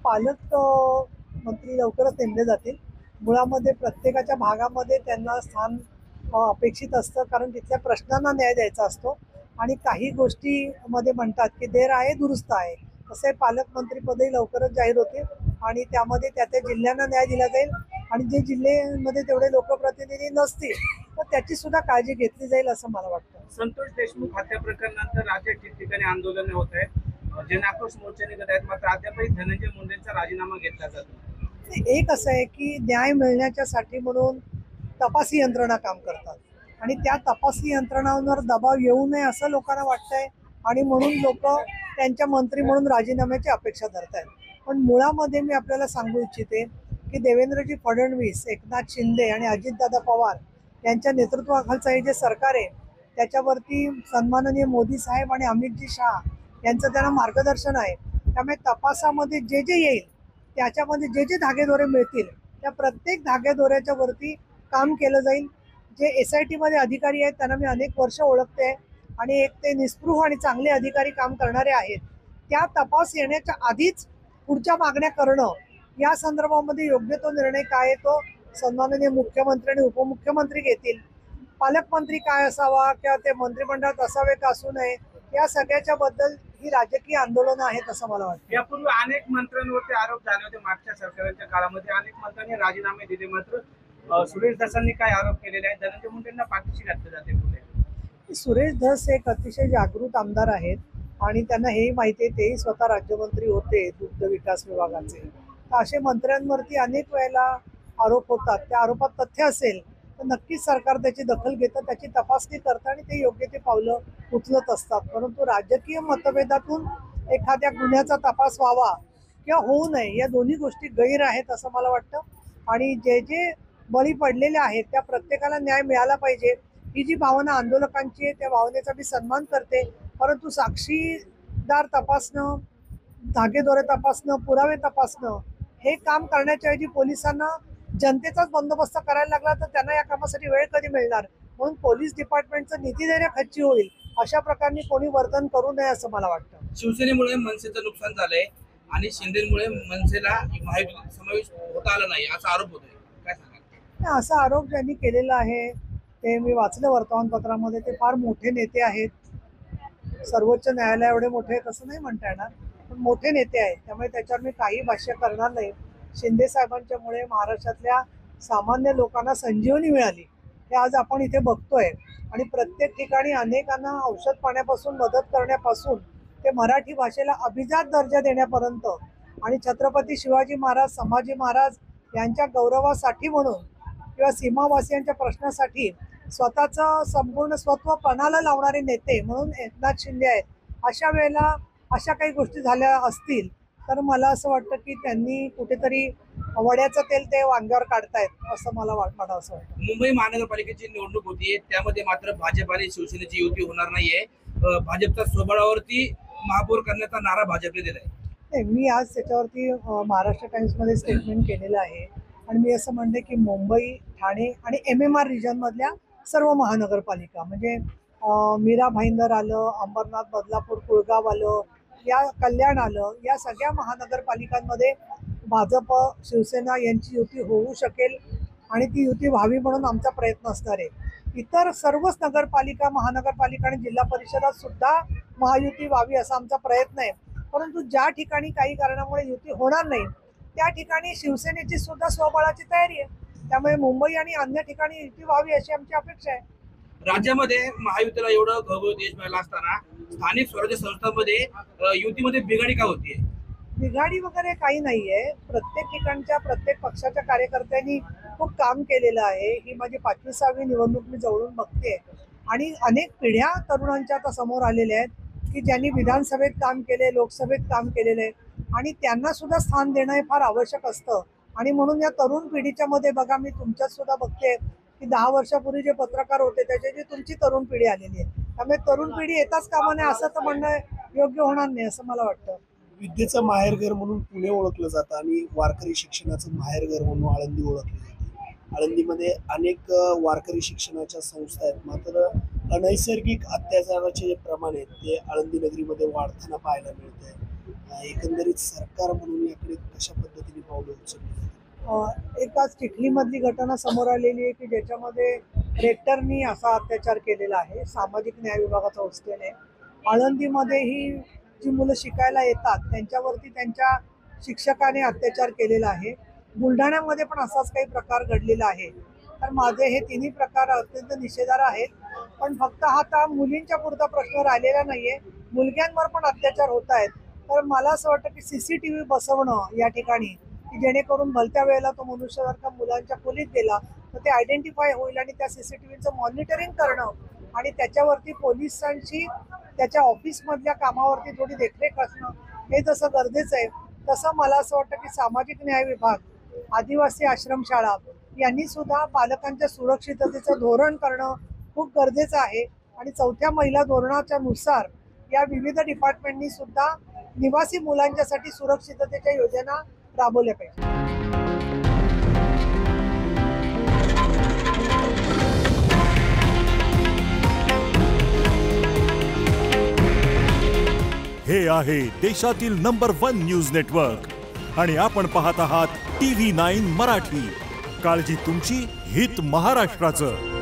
पालक मंत्री लवकरच नेमले जातील. मुळामध्ये प्रत्येकाच्या भागामध्ये त्यांना स्थान अपेक्षित असतं, कारण तिथल्या प्रश्नांना न्याय द्यायचा असतो. आणि काही गोष्टीमध्ये म्हणतात की देर आहे दुरुस्त आहे, तसे पालकमंत्रीपदही लवकरच जाहीर होतील आणि त्यामध्ये त्या त्या जिल्ह्यांना न्याय दिला जाईल. आणि जे जिल्ह्यामध्ये तेवढे लोकप्रतिनिधी नसतील तर त्याची सुद्धा काळजी घेतली जाईल असं मला वाटतं. संतोष देशमुख हत्या प्रकरणानंतर राज्यात ठिकठिकाणी आंदोलन होत आहेत, जन आक्रोश मोर्चे निघत आहेत, मात्र अद्यापही धनंजय मुंडेंचा राजीनामा घेतला जातो. एक असं आहे की न्याय मिळण्याच्यासाठी म्हणून तपासी यंत्रणा काम करतात आणि त्या तपासी यंत्रणांवर दबाव येऊ नये असं लोकांना वाटतंय आणि म्हणून लोक त्यांच्या मंत्री म्हणून राजीनाम्याची अपेक्षा धरत आहेत. पण मुळामध्ये मी आपल्याला सांगू इच्छिते की देवेंद्रजी फडणवीस, एकनाथ शिंदे आणि अजितदादा पवार यांच्या नेतृत्वाखालचं हे जे सरकार आहे त्याच्यावरती सन्माननीय मोदी साहेब आणि अमितजी शहा यांचं त्यांना मार्गदर्शन आहे. त्यामुळे तपासामध्ये जे जे येईल त्याच्यामध्ये जे जे धागेदोरे मिळतील त्या प्रत्येक धागेदोऱ्याच्या वरती काम केलं जाईल. जे SIT मध्ये अधिकारी आहेत त्यांना मी अनेक वर्ष ओळखते आणि एक ते निस्पृह आणि चांगले अधिकारी काम करणारे आहेत. त्या तपास येण्याच्या आधीच पुढच्या मागण्या करणं या संदर्भामध्ये योग्य तो निर्णय काय आहे तो सन्माननीय मुख्यमंत्री आणि उपमुख्यमंत्री घेतील. पालकमंत्री काय असावा किंवा ते मंत्रिमंडळात असावे का असू नये या सगळ्याच्या बद्दल ही राजकीय आंदोलनं आहेत असं मला वाटतं. यापूर्वी अनेक मंत्र्यांवरती आरोप झाले होते. मागच्या सरकारच्या काळामध्ये अनेक मंत्र्यांनी राजीनामे दिले, मात्र सुरेश धसांनी काय आरोप केलेले आहेत? धनंजय मुंडेंना पाठीशी घातले जाते पुढे. सुरेश धस एक अतिशय जागृत आमदार आहेत आणि त्यांना हेही माहिती आहे, तेही स्वतः राज्यमंत्री होते दुग्ध विकास विभागाचे. तर असे मंत्र्यांवरती अनेक वेळेला आरोप होतात. त्या आरोपात तथ्य असेल तर नक्कीच सरकार त्याची दखल घेतं, त्याची तपासणी करतं आणि ते योग्य ते पावलं उचलत असतात. परंतु राजकीय मतभेदातून एखाद्या गुन्ह्याचा तपास व्हावा किंवा होऊ नये या दोन्ही गोष्टी गैर आहेत असं मला वाटतं. आणि जे जे बळी पडलेले आहेत त्या प्रत्येकाला न्याय मिळाला पाहिजे ही जी भावना आंदोलकांची आहे त्या भावनेचा मी सन्मान करते. परंतु साक्षीदार तपासणं, धागेदोरे तपासणं, पुरावे तपासणं हे काम करण्याच्या ऐवजी पोलिसांना जनतेचाच बंदोबस्त करायला लागला तर त्यांना या कामासाठी वेळ कधी मिळणार. म्हणून पोलीस डिपार्टमेंटचं नीतिधैर्य खच्ची होईल अशा प्रकारे कोणी वर्तन करू नये असं मला वाटतं. शिवसेनेमुळे मनसेचं नुकसान झालंय आणि शिंदेमुळे मनसेला महायुतीत समावेश होता आला नाही असा आरोप होतोय, काय सांगाल? असा आरोप ज्यांनी केलेला आहे ते मी वाचलं वर्तमानपत्रामध्ये. ते फार मोठे नेते आहेत, सर्वोच्च न्यायालय एवढे मोठे आहेत असं नाही म्हणता येणार, पण मोठे नेते आहेत. त्यामुळे त्याच्यावर मी काही भाष्य करणार नाही. शिंदे साहेबांच्यामुळे महाराष्ट्रातल्या सामान्य लोकांना संजीवनी मिळाली हे आज आपण इथे बघतोय. आणि प्रत्येक ठिकाणी अनेकांना औषध पाण्यापासून मदत करण्यापासून ते मराठी भाषेला अभिजात दर्जा देण्यापर्यंत आणि छत्रपती शिवाजी महाराज, संभाजी महाराज यांच्या गौरवासाठी म्हणून किंवा सीमावासियांच्या प्रश्नासाठी स्वतःचं संपूर्ण स्वत्व पणाला लावणारे नेते म्हणून एकनाथ शिंदे आहेत. अशा वेळेला अशा काही गोष्टी झाल्या असतील तर मला असं वाटतं की त्यांनी कुठेतरी वड्याचं तेल ते वांग्यावर काढतायत असं मला वाटतं. असं वाटतं. मुंबई महानगरपालिकेची निवडणूक होतीये, त्यामध्ये मात्र भाजप आणि शिवसेनेची युती होणार नाहीये. भाजपच्या स्वबळावरती महापौर करण्याचा नारा भाजपने दिलाय. नाही, मी आज त्याच्यावरती महाराष्ट्र टाइम्समध्ये स्टेटमेंट केलेलं आहे आणि मी असं म्हणते की मुंबई, ठाणे आणि MMR रिजनमधल्या सर्व महानगरपालिका म्हणजे मीरा भाईंदर आलं, अंबरनाथ, बदलापूर, कुळगाव आलं, या कल्याण आलं, या सगळ्या महानगरपालिकांमध्ये भाजप शिवसेना यांची युती होऊ शकेल आणि ती युती व्हावी म्हणून आमचा प्रयत्न असणार आहे. इतर सर्वच नगरपालिका, महानगरपालिका आणि जिल्हा परिषदात सुद्धा महायुती व्हावी असा आमचा प्रयत्न आहे. परंतु ज्या ठिकाणी काही कारणामुळे युती होणार नाही त्या ठिकाणी शिवसेनेची सुद्धा स्वबळाची तयारी आहे. त्यामुळे मुंबई आणि अन्य ठिकाणी युती व्हावी अशी आमची अपेक्षा आहे. राज्यामध्ये महायुतीला एवढं घवघवीत यश मिळालं असताना स्थानिक स्वराज्य संस्थांमध्ये युतीमध्ये बिघाडी का होतीये? बिघाडी वगैरे काही नाहीये. प्रत्येक ठिकाणच्या प्रत्येक पक्षाच्या कार्यकर्त्यांनी खूप काम केलेलं आहे. ही माझी 5वी-6वी निवडणूक मी जवळून बघते आणि अनेक पिढ्या तरुणांच्या आता समोर आलेल्या आहेत की ज्यांनी विधानसभेत काम केले, लोकसभेत काम केलेलं आहे आणि त्यांना सुद्धा स्थान देणं हे फार आवश्यक असतं. आणि म्हणून या तरुण पिढीच्या मध्ये बघा, मी तुमच्यात सुद्धा बघते की 10 वर्षापूर्वी जे पत्रकार होते त्याच्याची तुमची तरुण पिढी आलेली आहे. त्यामुळे तरुण पिढी येताच कामा नये असं तर म्हणणं योग्य होणार नाही असं मला वाटतं. विद्येचं माहेरघर म्हणून पुणे ओळखलं जातं आणि वारकरी शिक्षणाचं माहेरघर म्हणून आळंदी ओळखली जाते. आळंदीमध्ये अनेक वारकरी शिक्षणाच्या संस्था आहेत, मात्र अनैसर्गिक अत्याचाराचे जे प्रमाण आहेत ते आळंदी नगरीमध्ये वाढताना पाहायला मिळते. एकंदरीत सरकार म्हणून याकडे कशा पद्धतीने पावलं उचलली जातात? एकाच चिखलीमधली घटना समोर आलेली आहे की ज्याच्यामध्ये रेक्टरनी असा अत्याचार केलेला आहे सामाजिक न्याय विभागाच्या वतीने. आळंदीमध्येही जी मुलं शिकायला येतात त्यांच्यावरती त्यांच्या शिक्षकाने अत्याचार केलेला आहे. बुलढाण्यामध्ये पण असाच काही प्रकार घडलेला आहे. तर माझे हे तिन्ही प्रकार अत्यंत निषेधार्ह आहेत. पण फक्त हा आता मुलींच्या पुरता प्रश्न राहिलेला नाहीये, मुलग्यांवर पण अत्याचार होत आहेत. तर मला असं वाटतं की CCTV बसवणं या ठिकाणी की जेणेकरून भलत्या वेळेला तो मनुष्य जर का मुलांच्या खोलीत गेला तर ते आयडेंटिफाय होईल आणि त्या CCTVचं मॉनिटरिंग करणं आणि त्याच्यावरती पोलिसांची त्याच्या ऑफिसमधल्या कामावरती थोडी देखरेख असणं हे जसं गरजेचं आहे तसं मला असं वाटतं की सामाजिक न्याय विभाग, आदिवासी आश्रमशाळा यांनी सुद्धा पालकांच्या सुरक्षिततेचं धोरण करणं खूप गरजेचं आहे. आणि 4थ्या महिला धोरणाच्या नुसार या विविध डिपार्टमेंटनी सुद्धा निवासी मुलांच्यासाठी सुरक्षिततेच्या योजना राबवल्या पाहिजे. हे आहे देशातील नंबर 1 न्यूज नेटवर्क आणि आपण पाहत आहात TV9 मराठी. काळजी तुमची, हित महाराष्ट्राचं.